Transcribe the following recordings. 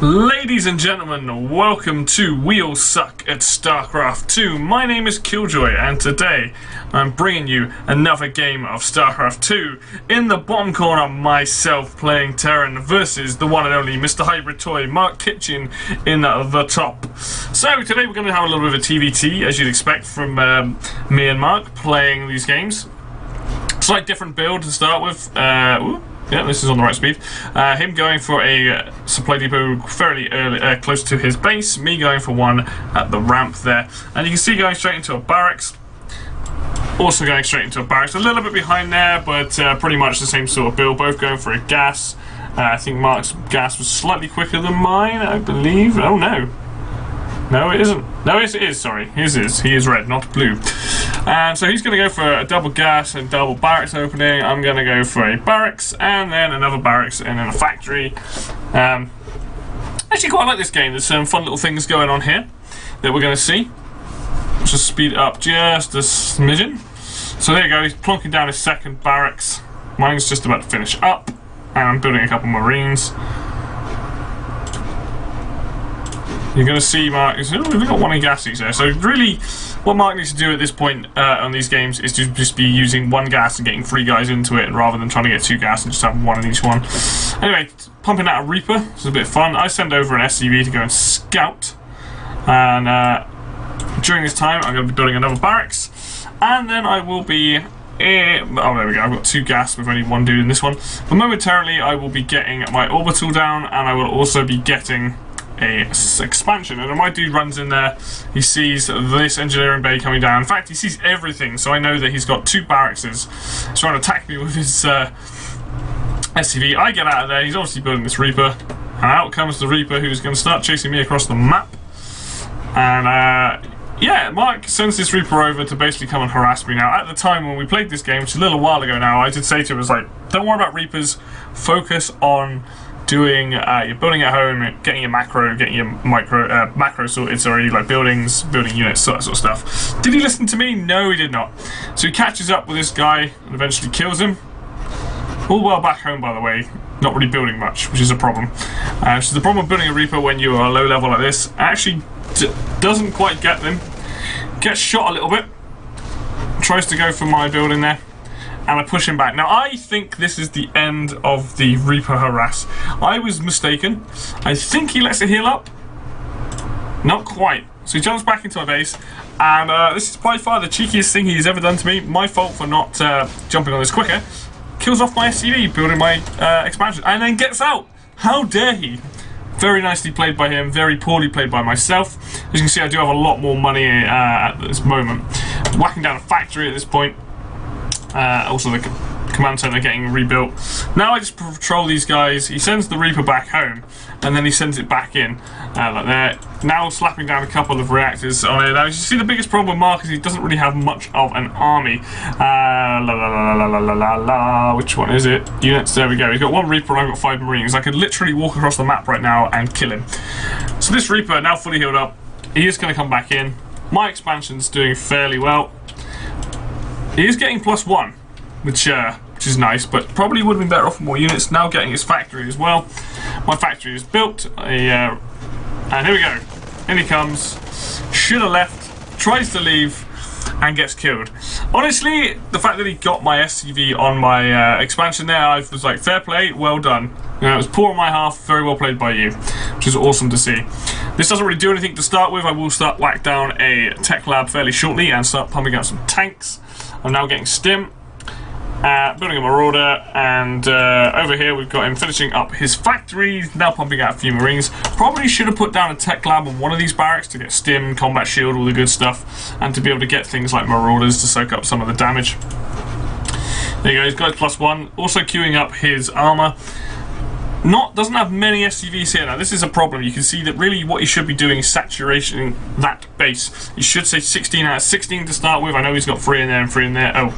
Ladies and gentlemen, welcome to We All Suck at Starcraft 2. My name is Killjoy, and today I'm bringing you another game of Starcraft 2. In the bottom corner, myself playing Terran versus the one and only Mr. Hybrid Toy, Mark Kitchen, in the top. So today we're going to have a little bit of a TVT, as you'd expect from me and Mark playing these games. Slight different build to start with. Yeah, this is on the right speed. Him going for a supply depot fairly early, close to his base. Me going for one at the ramp there. And you can see going straight into a barracks. Also going straight into a barracks. A little bit behind there, but pretty much the same sort of build. Both going for a gas. I think Mark's gas was slightly quicker than mine, I believe. Oh, no. No, it isn't. No, yes, it is, sorry. His is. He is red, not blue. And so he's going to go for a double gas and double barracks opening. I'm going to go for a barracks and then another barracks and then a factory. Actually, quite like this game. There's some fun little things going on here that we're going to see. Let's just speed it up just a smidgen. So there you go. He's plonking down his second barracks. Mine's just about to finish up. And I'm building a couple Marines. You're going to see Mark, we've got one in gassies there, so really what Mark needs to do at this point on these games is to just be using one gas and getting 3 guys into it rather than trying to get 2 gas and just have one in each one. Anyway, pumping out a Reaper, this is a bit of fun. I send over an SCV to go and scout, and during this time I'm going to be building another barracks, and then I will be... oh, there we go. I've got 2 gas with only 1 dude in this one. But momentarily I will be getting my orbital down, and I will also be getting a expansion. And when my dude runs in there, he sees this engineering bay coming down. In fact, he sees everything, so I know that he's got 2 barracks trying to attack me with his SCV. I get out of there. He's obviously building this Reaper, and out comes the Reaper, who's going to start chasing me across the map. And yeah, Mark sends this Reaper over to basically come and harass me. Now, at the time when we played this game, which is a little while ago now, I did say to him, I was like, don't worry about Reapers, focus on doing your building at home, getting your macro, getting your macro sorted, sorry, like buildings, building units, that sort of stuff. Did he listen to me? No, he did not. So he catches up with this guy and eventually kills him. All well back home, by the way, not really building much, which is a problem. So the problem with building a Reaper when you are low level like this, actually doesn't quite get them. Gets shot a little bit. Tries to go for my building there. And I push him back. Now, I think this is the end of the Reaper harass. I was mistaken. I think he lets it heal up. Not quite. So he jumps back into my base. And this is by far the cheekiest thing he's ever done to me. My fault for not jumping on this quicker. Kills off my SCV, building my expansion. And then gets out. How dare he? Very nicely played by him. Very poorly played by myself. As you can see, I do have a lot more money at this moment. Whacking down a factory at this point. Also the command center getting rebuilt. Now I just patrol these guys. He sends the Reaper back home, and then he sends it back in like there. Now slapping down a couple of reactors on it. Now you see the biggest problem with Mark is he doesn't really have much of an army. Which one is it? Units, there we go. He's got 1 Reaper and I've got 5 Marines. I could literally walk across the map right now and kill him. So this Reaper, now fully healed up, he is going to come back in. My expansion's doing fairly well. He is getting +1, which is nice, but probably would have been better off with more units. Now getting his factory as well. My factory is built, and here we go. In he comes. Should have left. Tries to leave, and gets killed. Honestly, the fact that he got my SCV on my expansion there, I was like, fair play, well done. You know, it was poor on my half, very well played by you, which is awesome to see. This doesn't really do anything to start with. I will start whack down a tech lab fairly shortly and start pumping out some tanks. I'm now getting stim, building a Marauder, and over here we've got him finishing up his factory, now pumping out a few Marines. Probably should have put down a tech lab on one of these barracks to get stim, combat shield, all the good stuff, and to be able to get things like Marauders to soak up some of the damage. There you go, he's got +1, also queuing up his armor. Doesn't have many SCVs here. Now this is a problem. You can see that really what he should be doing is saturating that base. He should say 16 out of 16 to start with. I know he's got 3 in there and 3 in there. Oh,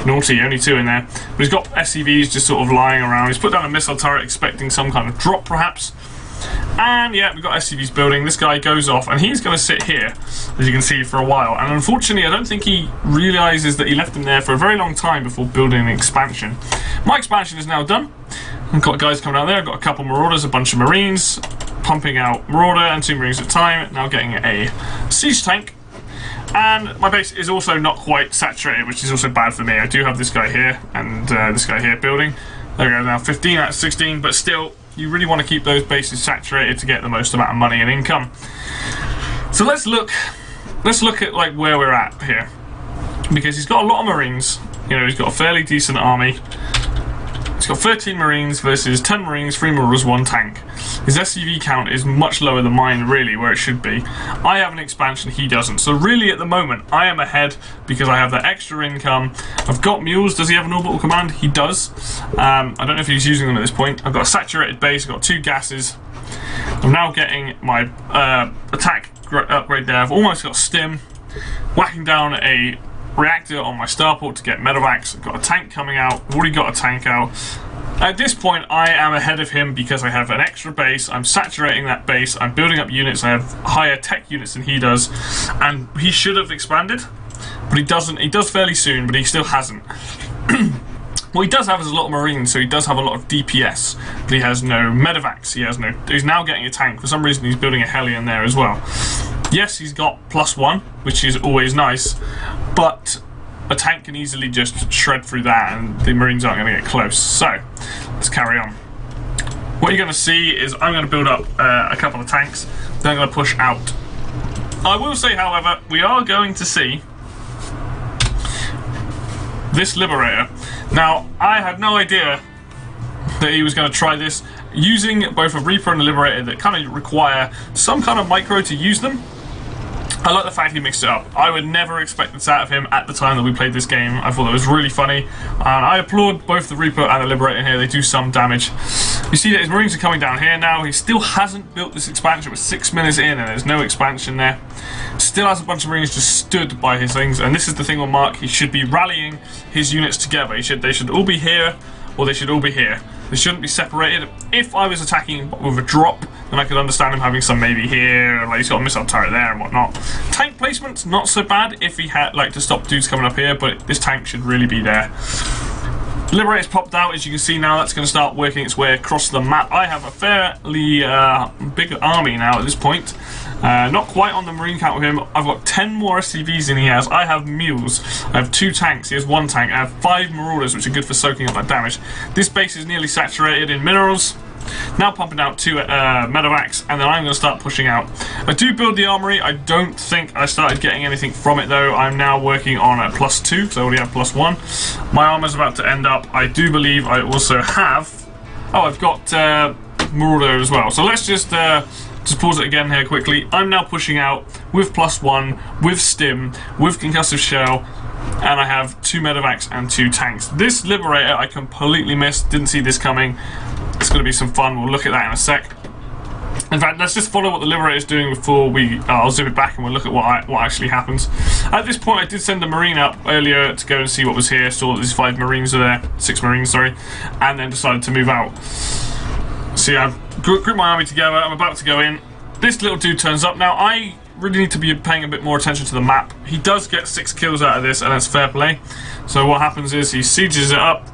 naughty, only 2 in there. But he's got SCVs just sort of lying around. He's put down a missile turret expecting some kind of drop perhaps. And yeah, we've got SCVs building. This guy goes off, and he's going to sit here, as you can see, for a while. And unfortunately, I don't think he realises that he left him there for a very long time before building an expansion. My expansion is now done. I've got guys coming out there. I've got a couple Marauders, a bunch of Marines, pumping out Marauder and 2 Marines at a time. Now getting a siege tank. And my base is also not quite saturated, which is also bad for me. I do have this guy here and this guy here building. There we go, now 15 out of 16, but still, you really want to keep those bases saturated to get the most amount of money and income. So let's look at like where we're at here, because he's got a lot of Marines. You know, he's got a fairly decent army. He's got 13 Marines versus 10 Marines, 3 Marauders, 1 tank. His SCV count is much lower than mine, really, where it should be. I have an expansion, he doesn't. So really, at the moment, I am ahead because I have that extra income. I've got mules. Does he have an orbital command? He does. I don't know if he's using them at this point. I've got a saturated base. I've got 2 gases. I'm now getting my attack upgrade there. I've almost got stim. Whacking down a reactor on my starport to get medevacs. I've got a tank coming out. I've already got a tank out. At this point, I am ahead of him because I have an extra base. I'm saturating that base. I'm building up units. I have higher tech units than he does. And he should have expanded, but he doesn't. He does fairly soon, but he still hasn't. What he does have is a lot of Marines, so he does have a lot of DPS, but he has no medevacs. He's now getting a tank. For some reason, he's building a Hellion there as well. Yes, he's got +1, which is always nice, but a tank can easily just shred through that and the Marines aren't going to get close. So, let's carry on. What you're going to see is I'm going to build up a couple of tanks, then I'm going to push out. I will say, however, we are going to see this Liberator. Now, I had no idea that he was going to try this, using both a Reaper and a Liberator that kind of require some kind of micro to use them. I like the fact he mixed it up. I would never expect this out of him at the time that we played this game. I thought it was really funny. And I applaud both the Reaper and the Liberator here. They do some damage. You see that his Marines are coming down here now. He still hasn't built this expansion. We're 6 minutes in and there's no expansion there. Still has a bunch of Marines just stood by his things. And this is the thing on Mark. He should be rallying his units together. They should all be here, or they should all be here. They shouldn't be separated. If I was attacking with a drop, then I could understand him having some maybe here, like he's got a missile turret there and whatnot. Tank placement's not so bad if he had like to stop dudes coming up here, but this tank should really be there. Liberator's popped out, as you can see now. That's going to start working its way across the map. I have a fairly big army now at this point. Not quite on the Marine count with him. I've got 10 more SCVs than he has. I have mules. I have 2 tanks. He has 1 tank. I have 5 Marauders, which are good for soaking up that damage. This base is nearly saturated in minerals. Now pumping out 2 medevacs, and then I'm going to start pushing out. I do build the armory. I don't think I started getting anything from it though. I'm now working on a +2 because I already have +1. My armor's about to end up. I do believe I also have... Oh, I've got Marauder as well. So let's just pause it again here quickly. I'm now pushing out with +1, with stim, with concussive shell, and I have 2 medevacs and 2 tanks. This Liberator I completely missed. Didn't see this coming. It's going to be some fun. We'll look at that in a sec. In fact, let's just follow what the Liberator is doing before we... I'll zip it back and we'll look at what actually happens. At this point, I did send a Marine up earlier to go and see what was here. Saw that these 5 Marines are there. 6 Marines, sorry. And then decided to move out. See, I've grouped my army together. I'm about to go in. This little dude turns up. Now, I really need to be paying a bit more attention to the map. He does get 6 kills out of this, and that's fair play. So what happens is he sieges it up.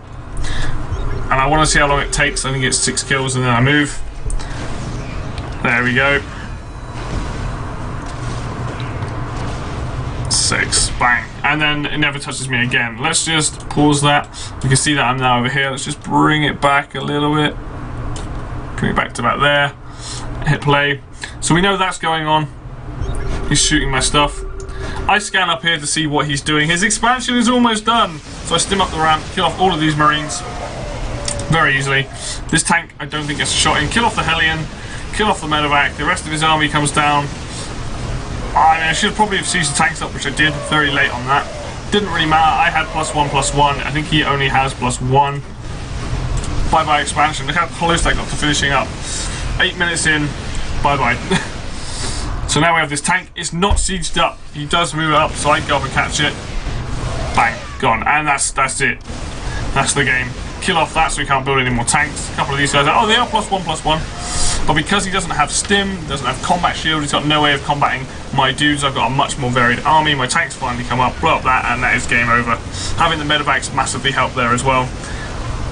And I want to see how long it takes. I think it's 6 kills and then I move. There we go. 6. Bang. And then it never touches me again. Let's just pause that. You can see that I'm now over here. Let's just bring it back a little bit. Bring it back to about there. Hit play. So we know that's going on. He's shooting my stuff. I scan up here to see what he's doing. His expansion is almost done. So I stim up the ramp, kill off all of these Marines. Very easily. This tank, I don't think gets a shot in. Kill off the Hellion, kill off the medevac. The rest of his army comes down. I mean, I should probably have seized the tanks up, which I did very late on that. Didn't really matter. I had +1/+1. I think he only has +1. Bye-bye expansion. Look how close that got to finishing up. 8 minutes in. Bye-bye. So now we have this tank. It's not sieged up. He does move it up, so I can go up and catch it. Bang. Gone. And that's it. That's the game. Kill off that so we can't build any more tanks. A couple of these guys are, oh, they are +1/+1. But because he doesn't have stim, doesn't have combat shield, he's got no way of combating my dudes. I've got a much more varied army. My tanks finally come up, blow up that, and that is game over. Having the medevacs massively helped there as well.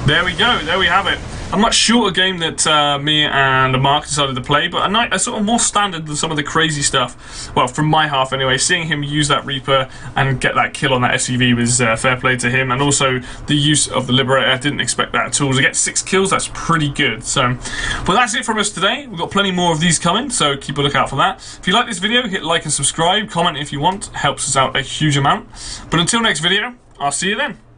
There we go, there we have it. A much shorter game that me and Mark decided to play, but a sort of more standard than some of the crazy stuff. Well, from my half anyway. Seeing him use that Reaper and get that kill on that SUV was fair play to him, and also the use of the Liberator. I didn't expect that at all. To get 6 kills, that's pretty good. So, well, that's it from us today. We've got plenty more of these coming, so keep a lookout for that. If you like this video, hit like and subscribe, comment if you want. It helps us out a huge amount. But until next video, I'll see you then.